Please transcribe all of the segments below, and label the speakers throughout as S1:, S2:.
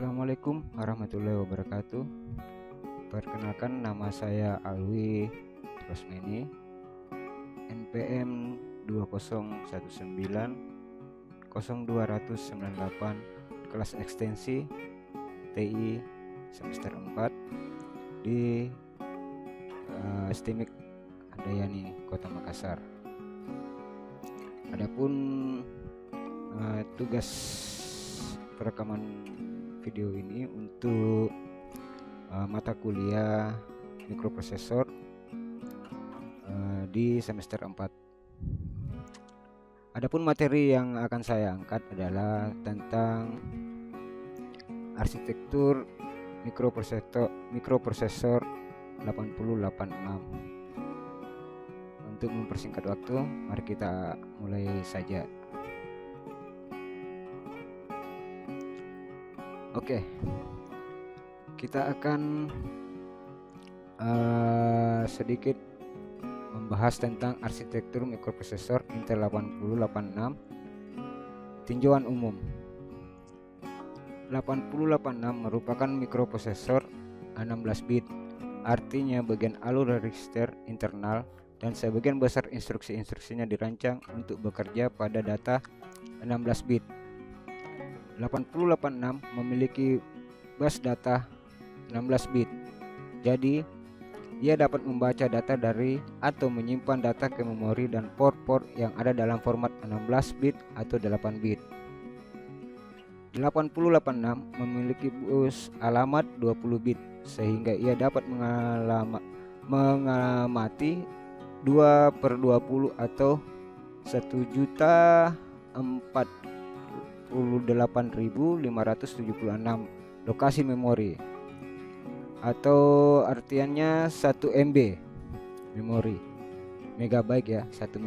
S1: Assalamualaikum warahmatullahi wabarakatuh. Perkenalkan, nama saya Alwi Rosmeni, NPM 2019 kelas ekstensi TI semester 4 di STIMIK Handayani Kota Makassar. Adapun tugas perekaman video ini untuk mata kuliah mikroprosesor di semester 4. Adapun materi yang akan saya angkat adalah tentang arsitektur mikroprosesor 8086. Untuk mempersingkat waktu, mari kita mulai saja. Oke, kita akan sedikit membahas tentang arsitektur mikroprosesor Intel 8086 tinjauan umum. 8086 merupakan mikroprosesor 16 bit, artinya bagian alur register internal dan sebagian besar instruksi-instruksinya dirancang untuk bekerja pada data 16 bit. 8086 memiliki bus data 16 bit. Jadi, ia dapat membaca data dari atau menyimpan data ke memori dan port-port yang ada dalam format 16 bit atau 8 bit. 8086 memiliki bus alamat 20 bit sehingga ia dapat mengamati 2/20 atau 1.048.576 lokasi memori, atau artiannya 1 MB memori, megabyte ya, 1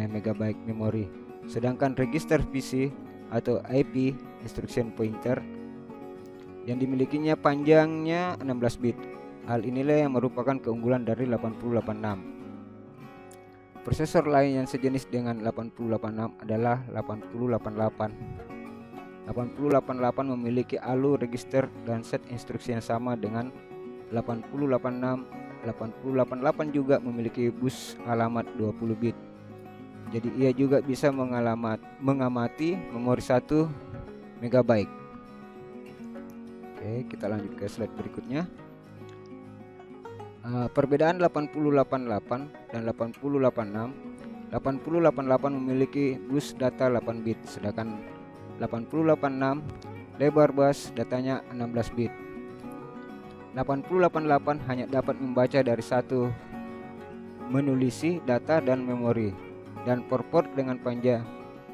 S1: megabyte memori. Sedangkan register PC atau IP instruction pointer yang dimilikinya panjangnya 16 bit. Hal inilah yang merupakan keunggulan dari 8086. Prosesor lain yang sejenis dengan 8086 adalah 8088. 8088 memiliki alur register dan set instruksi yang sama dengan 8086. 8088 juga memiliki bus alamat 20 bit. Jadi ia juga bisa mengamati memori 1 MB. Oke, kita lanjut ke slide berikutnya. Perbedaan 8088 dan 8086. 8088 memiliki bus data 8 bit, sedangkan 8086 lebar bus datanya 16 bit. 8088 hanya dapat membaca dari satu menulisi data dan memori dan port dengan panjang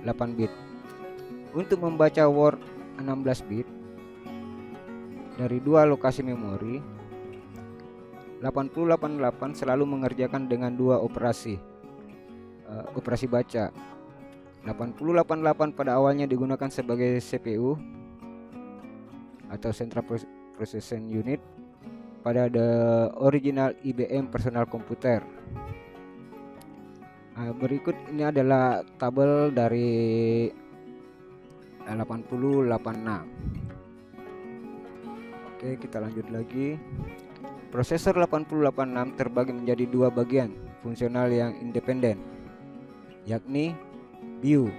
S1: 8 bit. Untuk membaca Word 16 bit dari dua lokasi memori, 8088 selalu mengerjakan dengan dua operasi baca. 8088 pada awalnya digunakan sebagai CPU atau Central Processing Unit pada the original IBM personal computer. Berikut ini adalah tabel dari 8086. Oke, kita lanjut lagi. Prosesor 8086 terbagi menjadi dua bagian fungsional yang independen, yakni BIU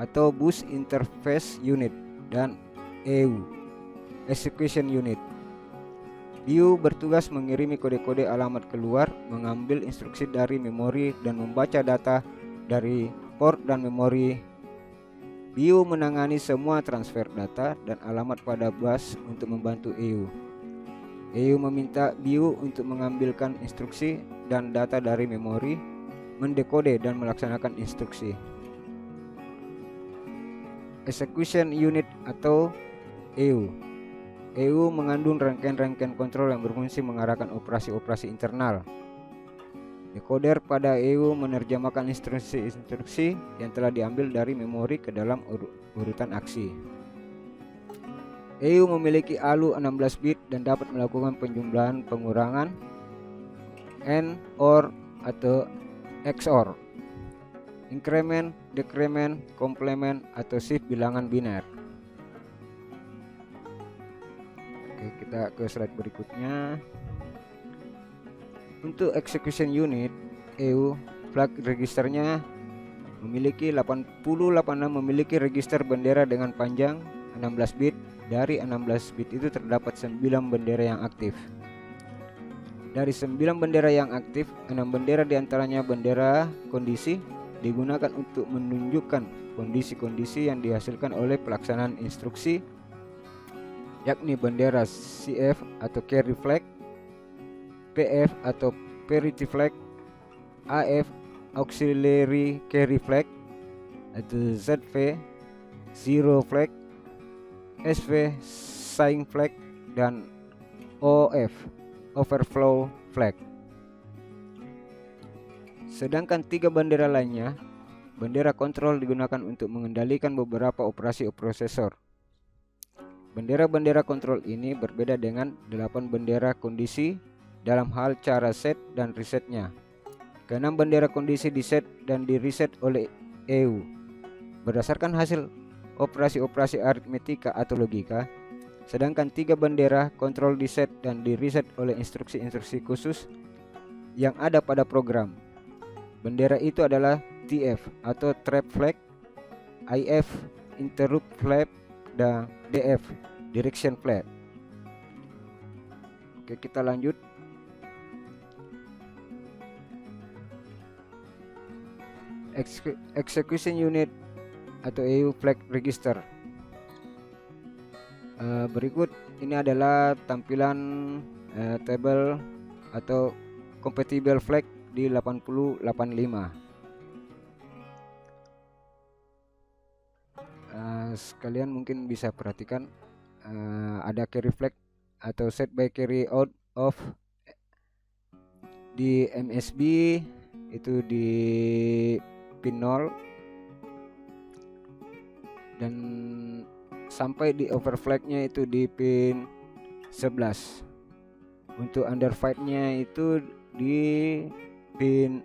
S1: atau Bus Interface Unit dan EU Execution Unit. BIU bertugas mengirimi kode-kode alamat keluar, mengambil instruksi dari memori dan membaca data dari port dan memori. BIU menangani semua transfer data dan alamat pada bus untuk membantu EU. EU meminta BIU untuk mengambilkan instruksi dan data dari memori, mendekode dan melaksanakan instruksi. Execution Unit atau EU. EU mengandung rangkaian-rangkaian kontrol yang berfungsi mengarahkan operasi-operasi internal. Decoder pada EU menerjemahkan instruksi-instruksi yang telah diambil dari memori ke dalam urutan aksi. EU memiliki ALU 16 bit dan dapat melakukan penjumlahan, pengurangan, AND, OR atau XOR, increment, decrement, complement atau shift bilangan biner. Kita ke slide berikutnya. Untuk execution unit EU flag registernya memiliki 8086 memiliki register bendera dengan panjang 16 bit. Dari 16 bit itu terdapat 9 bendera yang aktif. Dari 9 bendera yang aktif, 6 bendera diantaranya bendera kondisi digunakan untuk menunjukkan kondisi-kondisi yang dihasilkan oleh pelaksanaan instruksi, yakni bendera CF atau carry flag, PF atau parity flag, AF auxiliary carry flag, atau ZV zero flag, SV sign flag, dan OF overflow flag. Sedangkan 3 bendera lainnya, bendera kontrol digunakan untuk mengendalikan beberapa operasi prosesor. Bendera-bendera kontrol ini berbeda dengan 8 bendera kondisi dalam hal cara set dan resetnya. Keenam bendera kondisi diset dan di reset oleh EU berdasarkan hasil operasi-operasi aritmetika atau logika. Sedangkan 3 bendera kontrol diset dan di reset oleh instruksi-instruksi khusus yang ada pada program. Bendera itu adalah TF atau trap flag, IF interrupt flag, dan DF direction flag. Oke, kita lanjut. Execution unit atau EU flag register. Berikut ini adalah tampilan table atau compatible flag di 8085. Sekalian mungkin bisa perhatikan ada carry flag atau set by carry out of di MSB itu di pin 0 dan sampai di overflag-nya itu di pin 11. Untuk underfight-nya itu di pin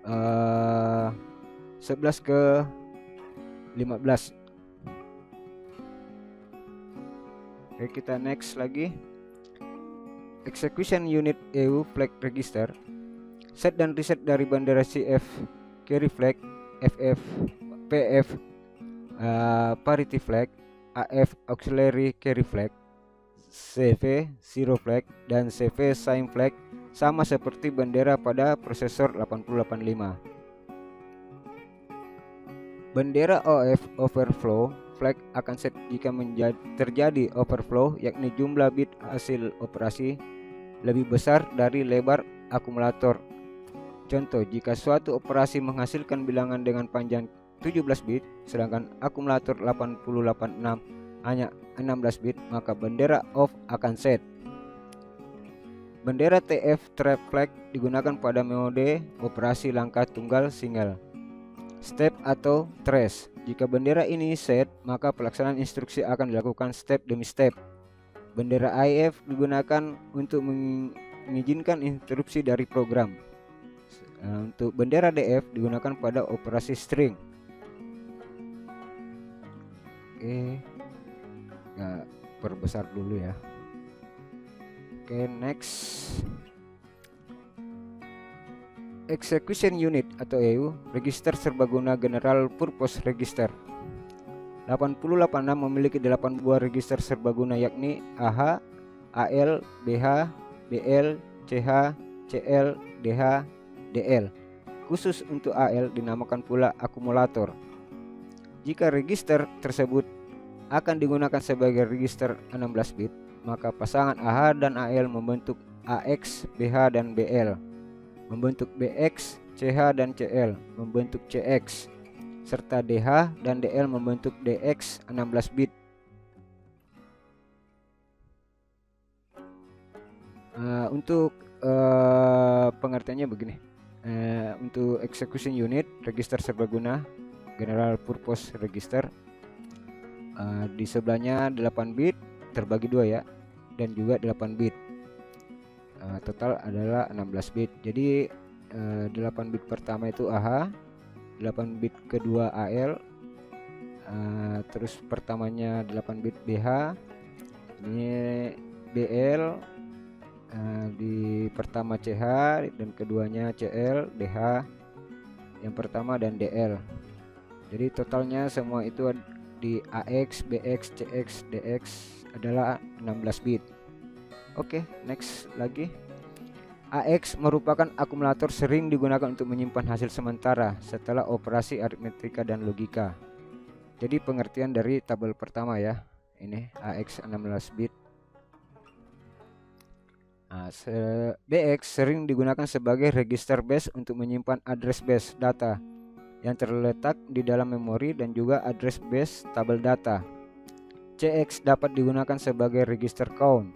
S1: 11 ke 15. Oke, kita next lagi. Execution unit EU flag register. Set dan reset dari bendera CF carry flag, FF, PF parity flag, AF auxiliary carry flag, CV zero flag, dan CV sign flag sama seperti bendera pada prosesor 8085. Bendera OF overflow flag akan set jika terjadi overflow, yakni jumlah bit hasil operasi lebih besar dari lebar akumulator. Contoh, jika suatu operasi menghasilkan bilangan dengan panjang 17 bit sedangkan akumulator 8086 hanya 16 bit, maka bendera off akan set. Bendera TF trap flag digunakan pada mode operasi langkah tunggal single, step atau trace. Jika bendera ini set, maka pelaksanaan instruksi akan dilakukan step demi step. Bendera IF digunakan untuk mengizinkan interupsi dari program. Untuk bendera DF digunakan pada operasi string. Oke, ya, perbesar dulu ya. Oke, next. Execution unit atau EU register serbaguna general purpose register. 8086 memiliki 8 buah register serbaguna, yakni AH, AL, BH, BL, CH, CL, DH, DL. Khusus untuk AL dinamakan pula akumulator. Jika register tersebut akan digunakan sebagai register 16 bit, maka pasangan AH dan AL membentuk AX, BH, dan BL, membentuk BX, CH, dan CL, membentuk CX, serta DH dan DL membentuk DX 16 bit. Untuk pengertiannya begini. Untuk execution unit register serbaguna general purpose register, di sebelahnya 8 bit terbagi 2 ya, dan juga 8 bit. Total adalah 16 bit. Jadi 8 bit pertama itu AH, 8 bit kedua AL, terus pertamanya 8 bit BH, ini BL, di pertama CH dan keduanya CL, DH yang pertama dan DL. Jadi totalnya semua itu di AX, BX, CX, DX adalah 16 bit. Oke, next lagi. AX merupakan akumulator sering digunakan untuk menyimpan hasil sementara setelah operasi aritmetika dan logika. Jadi pengertian dari tabel pertama ya. Ini AX 16 bit. BX sering digunakan sebagai register base untuk menyimpan address base data yang terletak di dalam memori dan juga address base tabel data. CX dapat digunakan sebagai register count,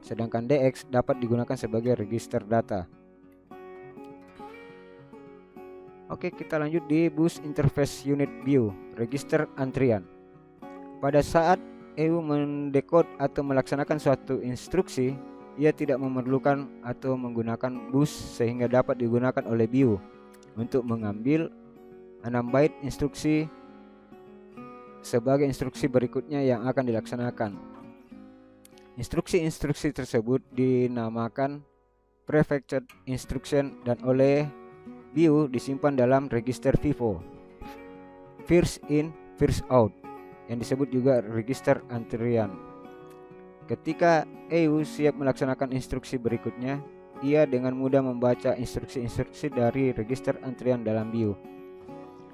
S1: sedangkan DX dapat digunakan sebagai register data. Oke, kita lanjut di bus interface unit view, register antrian. Pada saat EU mendekode atau melaksanakan suatu instruksi, ia tidak memerlukan atau menggunakan bus sehingga dapat digunakan oleh BIOS untuk mengambil 6 byte instruksi sebagai instruksi berikutnya yang akan dilaksanakan. Instruksi-instruksi tersebut dinamakan prefetched instruction dan oleh BIOS disimpan dalam register FIFO, first in first out, yang disebut juga register antrian. Ketika EU siap melaksanakan instruksi berikutnya, ia dengan mudah membaca instruksi-instruksi dari register antrian dalam BIOS.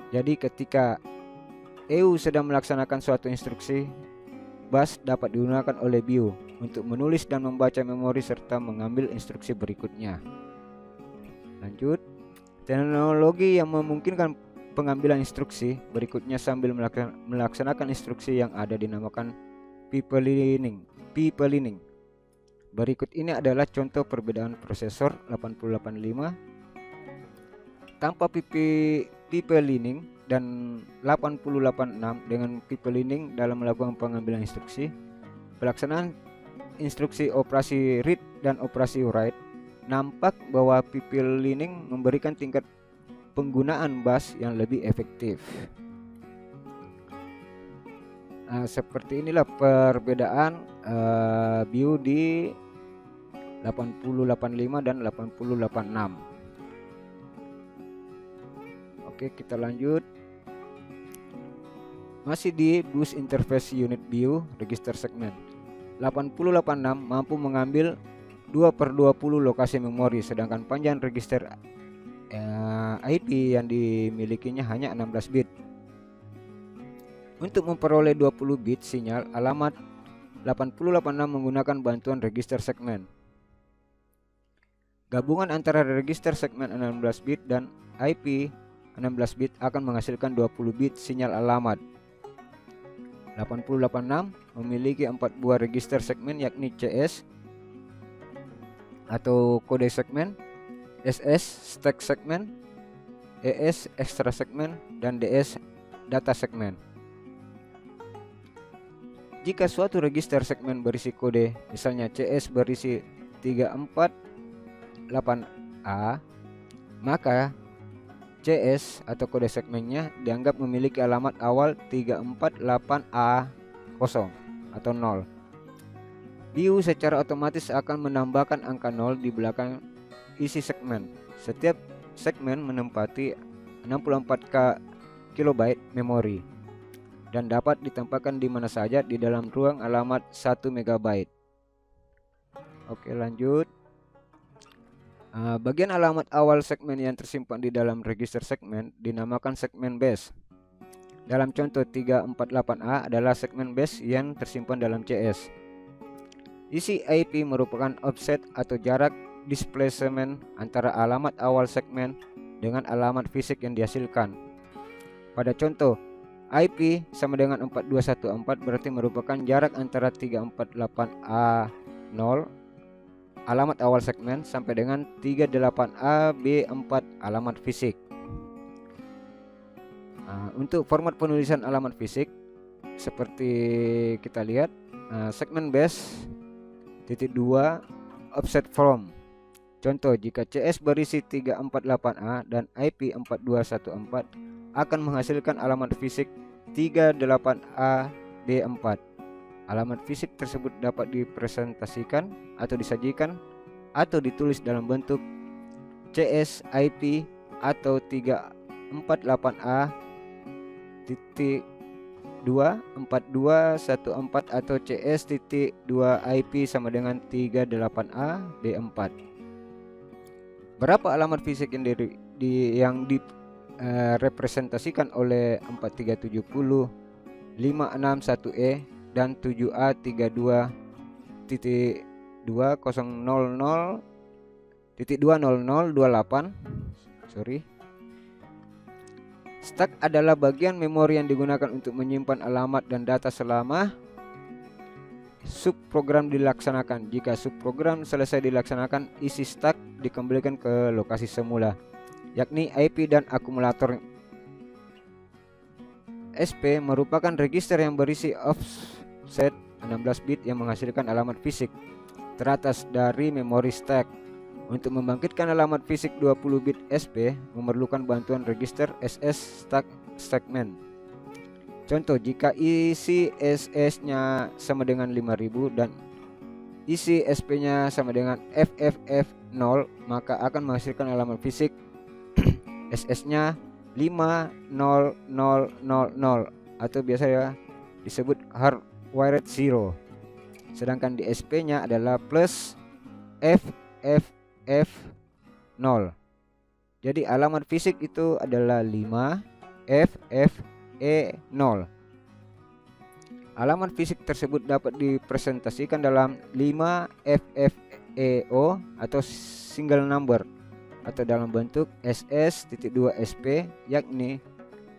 S1: Jadi ketika EU sedang melaksanakan suatu instruksi, bus dapat digunakan oleh BIOS untuk menulis dan membaca memori serta mengambil instruksi berikutnya. Lanjut, teknologi yang memungkinkan pengambilan instruksi berikutnya sambil melaksanakan instruksi yang ada dinamakan pipelining. Berikut ini adalah contoh perbedaan prosesor 8085 tanpa pipelining dan 8086 dengan pipelining dalam melakukan pengambilan instruksi. Pelaksanaan instruksi operasi read dan operasi write, nampak bahwa pipelining memberikan tingkat penggunaan bus yang lebih efektif. Seperti inilah perbedaan BIOS di 8085 dan 8086. Oke, kita lanjut. Masih di bus interface unit BIOS register segment. 8086 mampu mengambil 2/20 lokasi memori, sedangkan panjang register IP yang dimilikinya hanya 16 bit. Untuk memperoleh 20 bit sinyal alamat, 8086 menggunakan bantuan register segmen. Gabungan antara register segmen 16 bit dan IP 16 bit akan menghasilkan 20 bit sinyal alamat. 8086 memiliki 4 buah register segmen, yakni CS atau kode segmen, SS stack segmen, ES extra segmen, dan DS data segmen. Jika suatu register segmen berisi kode, misalnya CS berisi 348A, maka CS atau kode segmennya dianggap memiliki alamat awal 348A0 atau 0. BIOS secara otomatis akan menambahkan angka 0 di belakang isi segmen. Setiap segmen menempati 64 kilobyte memori dan dapat ditempatkan di mana saja di dalam ruang alamat 1 MB. Oke, lanjut. Bagian alamat awal segmen yang tersimpan di dalam register segmen dinamakan segmen base. Dalam contoh 348A adalah segmen base yang tersimpan dalam CS. Isi IP merupakan offset atau jarak displacement antara alamat awal segmen dengan alamat fisik yang dihasilkan. Pada contoh IP sama dengan 4214 berarti merupakan jarak antara 348A0 alamat awal segmen sampai dengan 38AB4 alamat fisik. Untuk format penulisan alamat fisik seperti kita lihat, segmen base titik 2 offset from. Contoh, jika CS berisi 348A dan IP 4214 akan menghasilkan alamat fisik 38AB4. Alamat fisik tersebut dapat dipresentasikan atau disajikan atau ditulis dalam bentuk CS, IP atau 348A titik 24214 atau CS titik 2 IP sama dengan 38A B4. Berapa alamat fisik yang direpresentasikan oleh 4370 561E dan 7A32.200.20028. Stack adalah bagian memori yang digunakan untuk menyimpan alamat dan data selama subprogram dilaksanakan. Jika subprogram selesai dilaksanakan, isi stack dikembalikan ke lokasi semula, yakni IP dan akumulator. SP merupakan register yang berisi offset 16 bit yang menghasilkan alamat fisik teratas dari memori stack. Untuk membangkitkan alamat fisik 20 bit SP memerlukan bantuan register SS stack segment. Contoh, jika isi SS-nya sama dengan 5000 dan isi SP-nya sama dengan FFF0, maka akan menghasilkan alamat fisik SS-nya 50000 atau biasa disebut hardwired 0. Sedangkan di SP-nya adalah plus FFF0. Jadi alamat fisik itu adalah 5FFE0. Alamat fisik tersebut dapat dipresentasikan dalam 5FFEO atau single number atau dalam bentuk SS.2SP, yakni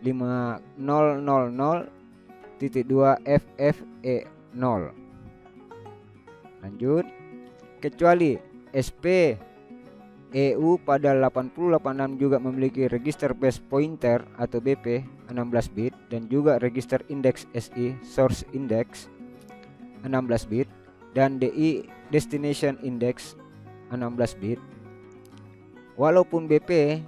S1: 5000.2FFE0. Lanjut, kecuali SP EU pada 8086 juga memiliki register base pointer atau BP 16 bit dan juga register index SI source index 16 bit dan DI destination index 16 bit. Walaupun BP,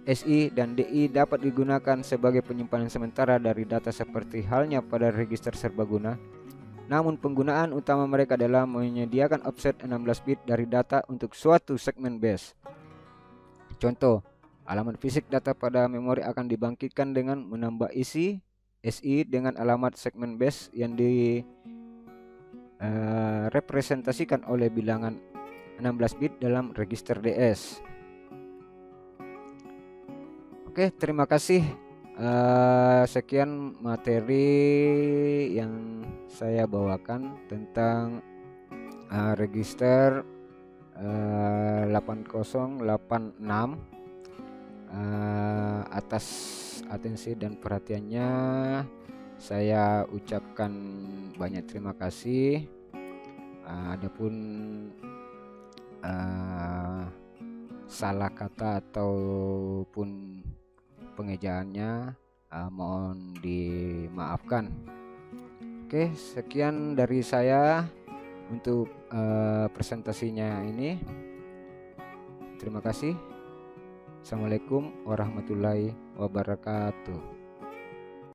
S1: SI dan DI dapat digunakan sebagai penyimpanan sementara dari data seperti halnya pada register serbaguna, namun penggunaan utama mereka adalah menyediakan offset 16 bit dari data untuk suatu segmen base. Contoh, alamat fisik data pada memori akan dibangkitkan dengan menambah isi SI dengan alamat segmen base yang direpresentasikan oleh bilangan 16 bit dalam register DS. Oke, terima kasih. Sekian materi yang saya bawakan tentang register 8086. Atas atensi dan perhatiannya saya ucapkan banyak terima kasih. Adapun salah kata ataupun pengejaannya mohon dimaafkan. Oke, sekian dari saya untuk presentasinya ini. Terima kasih. Assalamualaikum warahmatullahi wabarakatuh.